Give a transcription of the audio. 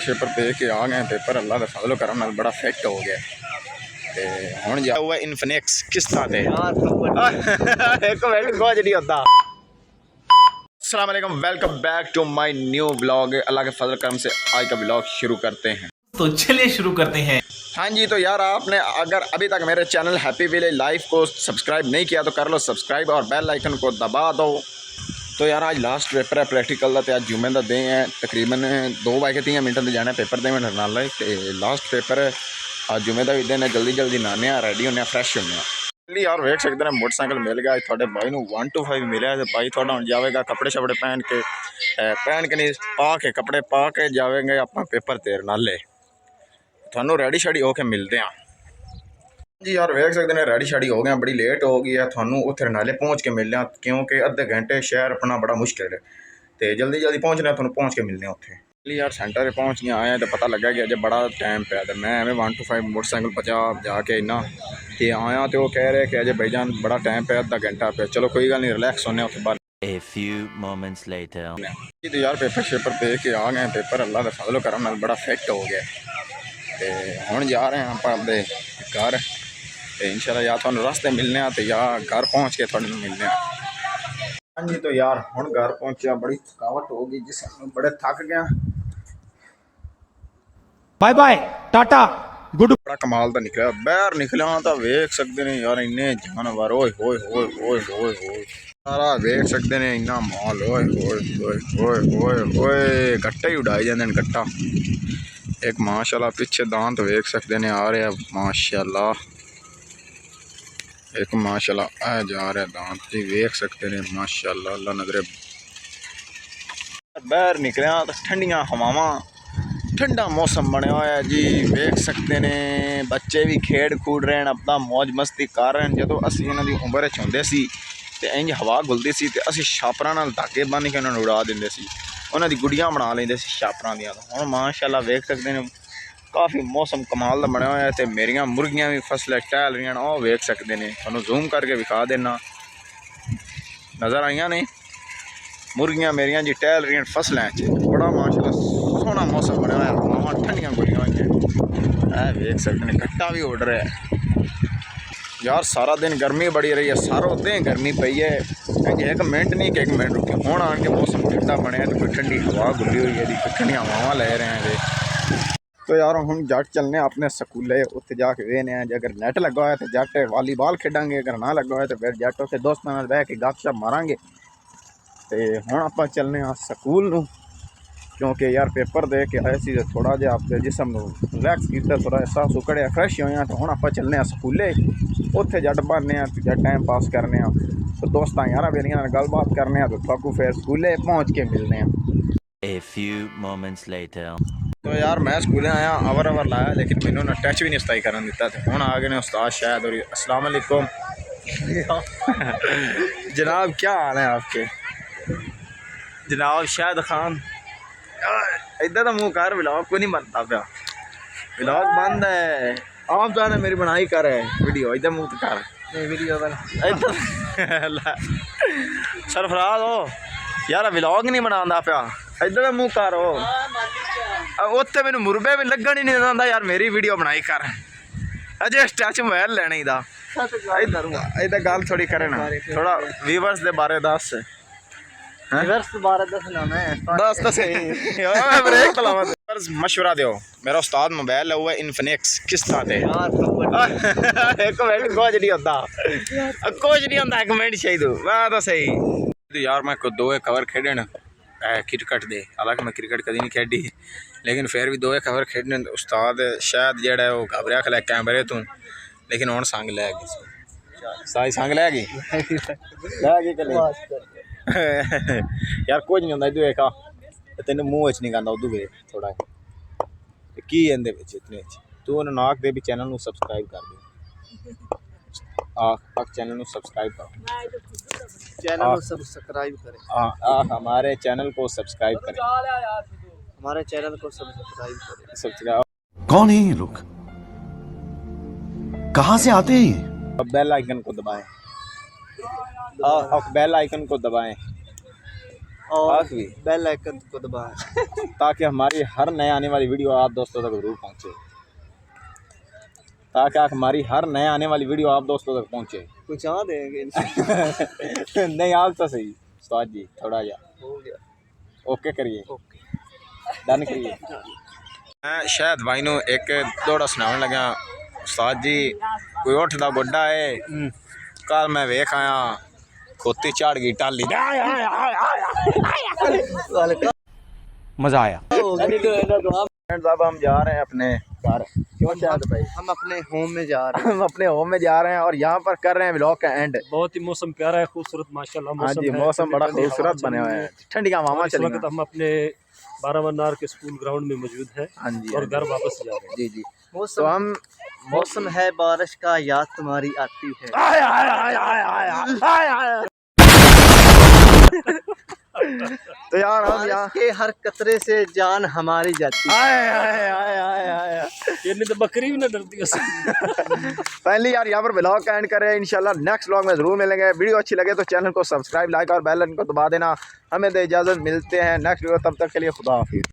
Paper दे के आ गए paper अल्लाह का फजल करम नाल बड़ा फिट हो गया ते हुण जा हुआ इन्फिनिक्स किस्तां ते एक मिनट कुछ नहीं होता। अस्सलाम वालेकुम, welcome back to my new blog. Allah के फजल करम से आज का ब्लॉग शुरू करते हैं। तो चलिए शुरू करते हैं। हाँ जी, तो यार आपने अगर अभी तक मेरे चैनल हैप्पी विलेज लाइफ को सब्सक्राइब नहीं किया तो कर लो सब्सक्राइब और बेल आइकन को दबा दो। तो यार आज लास्ट पेपर है प्रैक्टिकल का, तो आज जुम्मे का दिन है, तकरीबन 2:30 से जाना पेपर दे मेरे नाल लास्ट पेपर है। आज जुम्मे का भी दिन है, जल्दी जल्दी नहाने रेडी होने फ्रैश होने। यार वेख सकते हैं मोटरसाइकिल मिल गया थोड़े भाई नूं 1 to 5 मिले तो भाई थोड़ा हम जाएगा कपड़े शपड़े पहन के नहीं पा के कपड़े पा के जाएंगे अपना पेपर तेर नाले थानू रेडी शेडी होके मिलते हैं जी। यार वेख सकते हैं रेडी शेडी हो गए, बड़ी लेट हो गई है, थानू उत्थे नाले पहुँच के मिलने क्योंकि अद्धे घंटे शहर अपना बड़ा मुश्किल है तो जल्दी जल्दी पहुँचने थानू पहुँच के मिलने उत्थे। यार सेंटर पहुँच गए आए तो पता लगा कि अजय बड़ा टाइम पे तो मैं एवं 1 to 5 मोटरसाइकिल बचा जाके इन्ना कि आया तो वो कह रहे कि अजय भाईजान बड़ा टाइम पे आधा घंटा पे, चलो कोई गल नहीं रिलैक्स होने उत्थे बाद। A few moments later. तो यार पेपर शेपर दे के आ गए पेपर अल्लाह का फजल करम नाल बड़ा फिट हो गया तो हुण जा रहे हैं आप अपने घर तो इंशाल्लाह या तुहानू रास्ते मिलने तो या घर पहुँच के तुहानू मिलने। हाँ जी, तो यार हुण घर पहुँचा, बड़ी थकावट हो गई जिसम बड़े थक गया। Bye bye tata good. बड़ा कमाल का निकलिया, बाहर निकलिया तो वेख सकते हैं यार इन्ने जानवर ओए होए होए होए होए होए सारा वेख सकते हैं इन्ना माल ओए होए होए होए होए होए गट्टे ही उड़ाए जाते हैं गट्टा। एक माशाल्लाह पीछे दांत वेख सकते हैं आ रहे माशाल्लाह, एक माशाल्लाह आ जा रहे दांत जी वेख सकते हैं माशाल्लाह अल्लाह नजरे। बाहर निकलिया तो ठंडियां हवावां ठंडा मौसम बनया हुआ है जी, वेख सकते हैं बच्चे भी खेड खूड रहे हैं अपना मौज मस्ती कर रहे हैं। जो असी इन्हों की उम्र होंदे सी ते इंज हवा गुलती सी ते असी छापरां नाल धागे बन के उन्होंने उड़ा देंदे सी, उन्हों दी गुड़ियां बना लेंदे सी छापरां दियां। हुण माशाल्लाह वेख सकते हैं काफ़ी मौसम कमाल का बनया हुआ है तो मेरियां मुर्गियां भी फसलें टहल रही हैं और वेख सकते हैं तुहानू जूम करके विखा देना नज़र आईयां ने मुर्गियां मेरियां जी टहल रही फसलें बड़ा माशाल्लाह सोहना मौसम बनया हुआ है, हवावां ठंडियां गुलियां हुई वेख सकते हैं कट्टा भी उड़ रहा है। यार सारा दिन गर्मी बड़ी रही है, सारों दिन गर्मी पई है, एक मिनट नहीं कि एक मिनट रुके हुण आन के मौसम ठंडा बनया तो कोई ठंडी हवा गुली हुई है, ठंडी हवावां ले रहे हैं। तो यार हम जट चलने अपने स्कूले उत्थे जाके वेखने हैं, अगर नैट लगा हुआ है तो जट वॉलीबॉल खेडांगे, अगर ना लगा हुआ है तो फिर जट उत्थे दोस्तों नाल बह के गपशप मारांगे। तो हुण आपां चलने स्कूल नूं क्योंकि यार पेपर दे के आए सी थोड़ा जिहा अपने जिसम नूं रिलैक्स किया, थोड़ा साह सुकड़िया फ्रैश होया तो हुण आपां चलने स्कूले उत्थे जट बनने जट टाइम पास करने तो दोस्तां यारां बेलियां नाल गलबात करने तो थोकू फिर स्कूले पहुँच के मिलने। A few moments later. तो यार मैं स्कूल आया अवर लाया लेकिन मैंने ना टच भी नहीं उस्ताद करन दिता तो हुण आ गए ने उस्ताद शायद। और अस्सलाम वालेकुम जनाब, क्या हाल है आपके जनाब? शाहिद खान इधर तो मुँह कर, व्लॉग को नहीं बनता पाया, व्लॉग बंद है। आप जाने मेरी बनाई कर वीडियो, इधर मुँह कर वीडियो इधर सरफराज हो यार व्लॉग नहीं बनाता पाया, इधर मुँह कर उत्थे मैनू मुरबे भी लगन ही नहीं दिंदा यार, मेरी वीडियो बनाई कर अजे टच मोबाइल लेने ही दा इधर गल थोड़ी करे ना, थोड़ा व्यूवर्स के बारे दस दस तो सही ब्रेक तो लावा मशवरा दो। मेरा उस्ताद मोबाइल है हुआ इन्फिनिक्स किस्तां ते एक मिनट कुछ नहीं होता, कुछ नहीं होता, एक मिनट चाहिए मैं तो सही। तो यार मैं दो कवर खेडन क्रिकेट दे, हालांकि मैं क्रिकेट कभी नहीं खेडी लेकिन फिर भी दो कवर खेडने उस्ताद शायद जेड़ा है वो घबराया खला कैमरे तो, लेकिन हुण संग लै गई साई संग लै गई यार कुछ नहीं होंदा इधर वेखा तेन मूँह च नहीं गांदा उदू वे थोड़ा की इहदे विच इतने तू उन्हें नाक दे भी चैनल सबसक्राइब कर दे चैनल को सब्सक्राइब करो, चैनल को सब्सक्राइब करें, हमारे चैनल को सब्सक्राइब करें, हमारे चैनल को सब्सक्राइब करें। सब्सक्राइब कौन है ये लोग, कहाँ से आते हैं ये? बेल आइकन को दबाएं, बेल आइकन को दबाएं और आखिरी बेल आइकन को दबाएं। ताकि हमारी हर नए आने वाली वीडियो आप दोस्तों तक जरूर पहुंचे, ताकि हमारी हर नए आने वाली वीडियो आप दोस्तों तक पहुंचे। कुछ आ देंगे इंशाल्लाह। नहीं आप तो सही उस्ताद जी, थोड़ा जा हो गया। ओके करिए, ओके डन करिए। मैं शायद भाई नू एक दौड़ा सुनावन लगा। उस्ताद जी कोई उठ दा गोड्डा है, कल मैं वेख आया खोती झाड़ गई टाली। मजा आया। फ्रेंड्स अब हम जा रहे हैं अपने घर। क्यों शायद भाई? हम अपने होम में जा रहे हैं। हम अपने होम में जा रहे हैं और यहाँ पर कर रहे हैं व्लॉग का एंड। बहुत ही मौसम प्यारा है, खूबसूरत माशाल्लाह। हाँ जी, मौसम बड़ा खूबसूरत बने हुए हैं, ठंडी हवा इस चली वक्त हम अपने बारावनार के स्कूल ग्राउंड में मौजूद हैं हाँ जी और घर वापस जा रहे हैं। जी जी। मौसम तो हम मौसम है बारिश का, याद तुम्हारी आती है। तो यार हम बारिश यहाँ के हर कतरे से जान हमारी जाती है। ये तो बकरी भी ना डरती है। पहले यार यहाँ पर व्लॉग का एंड करें। इंशाल्लाह नेक्स्ट व्लॉग में ज़रूर मिलेंगे। वीडियो अच्छी लगे तो चैनल को सब्सक्राइब, लाइक और बेल आइकन को दबा देना। हमें दे इजाज़त, मिलते हैं नेक्स्ट वीडियो, तब तक के लिए खुदा हाफिज़।